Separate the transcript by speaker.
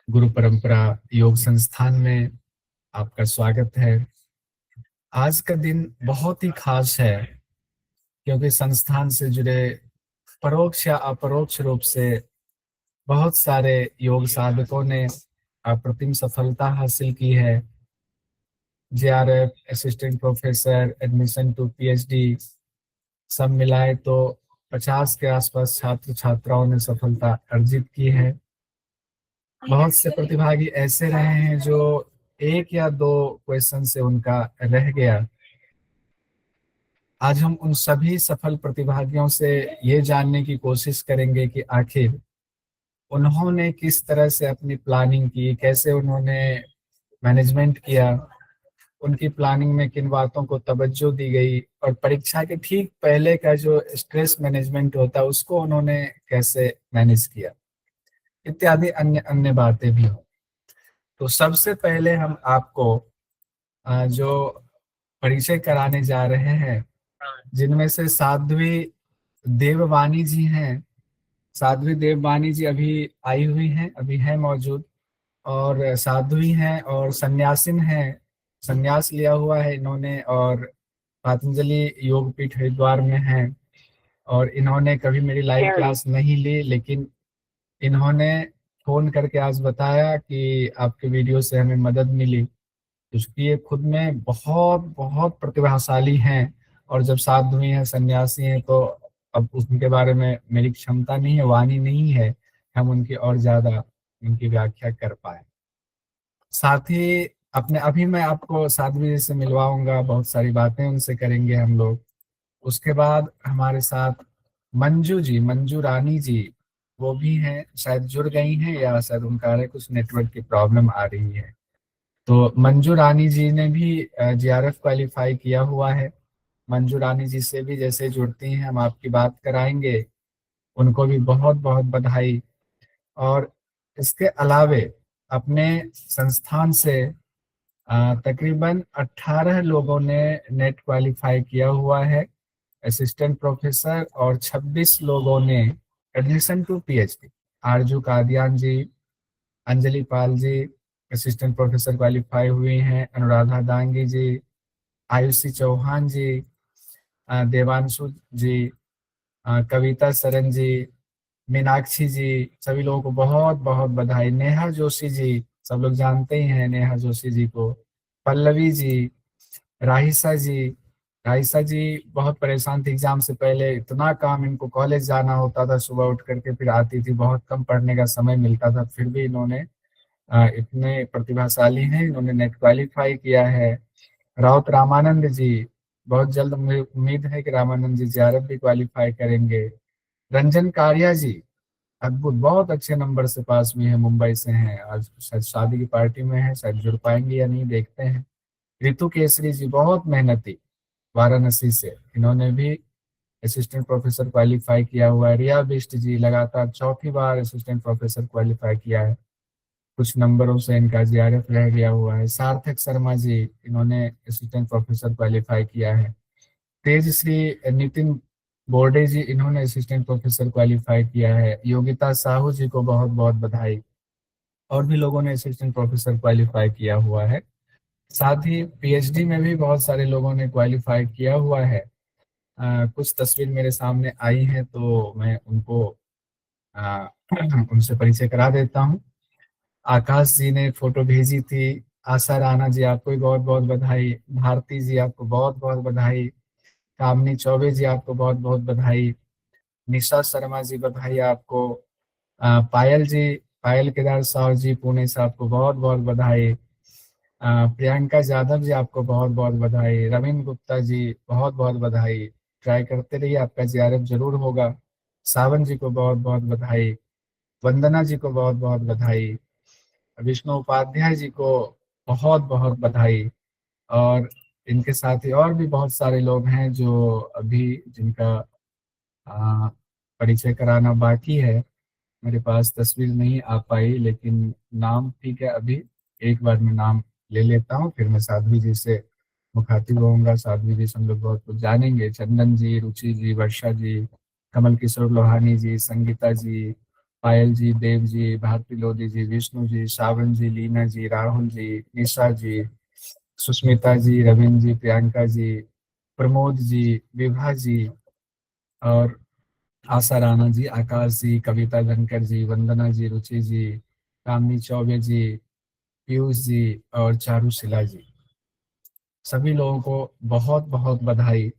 Speaker 1: गुरु परंपरा योग संस्थान में आपका स्वागत है। आज का दिन बहुत ही खास है क्योंकि संस्थान से जुड़े परोक्ष या अपरोक्ष रूप से बहुत सारे योग साधकों ने अप्रतिम सफलता हासिल की है। JRF, assistant professor, admission to PhD सब मिलाए तो 50 के आसपास छात्र छात्राओं ने सफलता अर्जित की है। बहुत से प्रतिभागी ऐसे रहे हैं जो एक या दो क्वेश्चन से उनका रह गया। आज हम उन सभी सफल प्रतिभागियों से ये जानने की कोशिश करेंगे कि आखिर उन्होंने किस तरह से अपनी प्लानिंग की, कैसे उन्होंने मैनेजमेंट किया, उनकी प्लानिंग में किन बातों को तवज्जो दी गई और परीक्षा के ठीक पहले का जो स्ट्रेस मैनेजमेंट होता है उसको उन्होंने कैसे मैनेज किया, इत्यादि अन्य अन्य बातें भी हों। तो सबसे पहले हम आपको जो परिचय कराने जा रहे हैं, जिनमें से साध्वी देववानी जी हैं। साध्वी देववानी जी अभी आई हुई हैं, अभी है मौजूद, और साध्वी हैं और सन्यासिन हैं। सन्यास लिया हुआ है इन्होंने और पतंजलि योग पीठ हरिद्वार में हैं। और इन्होंने कभी मेरी लाइव क्लास नहीं ली, लेकिन इन्होंने फोन करके आज बताया कि आपके वीडियो से हमें मदद मिली, क्योंकि ये खुद में बहुत बहुत प्रतिभाशाली हैं। और जब साधु हैं, सन्यासी हैं, तो अब उनके बारे में मेरी क्षमता नहीं है, वाणी नहीं है, हम उनकी और ज्यादा उनकी व्याख्या कर पाए। साथ ही अपने अभी मैं आपको साध्वी जी से मिलवाऊंगा, बहुत सारी बातें उनसे करेंगे हम लोग। उसके बाद हमारे साथ मंजू जी, मंजू रानी जी, वो भी हैं, शायद जुड़ गई हैं या शायद उनका कुछ नेटवर्क की प्रॉब्लम आ रही है। तो मंजू रानी जी ने भी जेआरएफ क्वालिफाई किया हुआ है। मंजू रानी जी से भी जैसे जुड़ती हैं हम आपकी बात कराएंगे, उनको भी बहुत बहुत बधाई। और इसके अलावे अपने संस्थान से तकरीबन 18 लोगों ने नेट क्वालिफाई किया हुआ है, असिस्टेंट प्रोफेसर, और 26 लोगों ने admission to PhD. Arzoo Kadian ji, Anjali Pal ji assistant professor qualify हुई हैं, अनुराधा दांगी जी, आयुषी चौहान जी, देवांशु जी, कविता सरन जी, मीनाक्षी जी, सभी लोगों को बहुत बहुत बधाई। नेहा जोशी जी, सब लोग जानते ही हैं नेहा जोशी जी को। पल्लवी जी, राहिसा जी। राहिसा जी बहुत परेशान थी एग्जाम से पहले, इतना काम, इनको कॉलेज जाना होता था, सुबह उठ करके फिर आती थी, बहुत कम पढ़ने का समय मिलता था, फिर भी इन्होंने इतने प्रतिभाशाली हैं, इन्होंने नेट क्वालिफाई किया है। राउत रामानंद जी, बहुत जल्द मुझे उम्मीद है कि रामानंद जी जेआरएफ भी क्वालिफाई करेंगे। रंजन कारिया जी, अद्भुत, बहुत अच्छे नंबर से पास हुई है, मुंबई से हैं, आज शायद शादी की पार्टी में है, शायद जुड़ पाएंगे या नहीं, देखते हैं। ऋतु केसरी जी बहुत मेहनती, वाराणसी से, इन्होंने भी असिस्टेंट प्रोफेसर क्वालिफाई किया हुआ है। रिया बिष्ट जी लगातार चौथी बार असिस्टेंट प्रोफेसर क्वालिफाई किया है, कुछ नंबरों से इनका जेआरएफ रह गया हुआ है। सार्थक शर्मा जी, इन्होंने असिस्टेंट प्रोफेसर क्वालिफाई किया है। तेज श्री नितिन बोर्डे जी, इन्होंने असिस्टेंट प्रोफेसर क्वालिफाई किया है। योगिता साहू जी को बहुत बहुत बधाई। और भी लोगों ने असिस्टेंट प्रोफेसर क्वालिफाई किया हुआ है। साथ ही पीएचडी में भी बहुत सारे लोगों ने क्वालिफाई किया हुआ है। कुछ तस्वीर मेरे सामने आई है तो मैं उनको आ, उनसे परिचय करा देता हूँ। आकाश जी ने फोटो भेजी थी। आशा राणा जी, आपको भी बहुत बहुत बधाई। भारती जी, आपको बहुत बहुत बधाई। कामनी चौबे जी, आपको बहुत बहुत बधाई। निशा शर्मा जी, बधाई आपको। पायल जी, पायल केदार साहु जी पुणे से, आपको बहुत बहुत बधाई। प्रियंका यादव जी, आपको बहुत बहुत बधाई। रविंद्र गुप्ता जी, बहुत बहुत बधाई। ट्राई करते रहिए, आपका जेआरएफ जरूर होगा। सावन जी को बहुत बहुत बधाई। वंदना जी को बहुत बहुत बधाई। विष्णु उपाध्याय जी को बहुत बहुत बधाई। और इनके साथ ही और भी बहुत सारे लोग हैं जो अभी जिनका आ, परिचय कराना बाकी है। मेरे पास तस्वीर नहीं आ पाई, लेकिन नाम ठीक है, अभी एक बार मैं नाम ले लेता हूँ, फिर मैं साध्वी जी से मुखातिब होऊंगा। साध्वी जी से हम लोग बहुत कुछ जानेंगे। चंदन जी, रुचि जी, वर्षा जी, कमल किशोर लोहानी जी, संगीता जी, पायल जी, देव जी, भारती लोधी जी, विष्णु जी, श्रावण जी, लीना जी, राहुल जी, निशा जी, सुष्मिता जी, रविंद्र जी, प्रियंका जी, प्रमोद जी, विभा जी, और आशा राणा जी, आकाश जी, कविता धनकर जी, वंदना जी, रुचि जी, कामनी चौबे जी, पीयूष जी और चारूशिला जी। सभी लोगों को बहुत बहुत बधाई।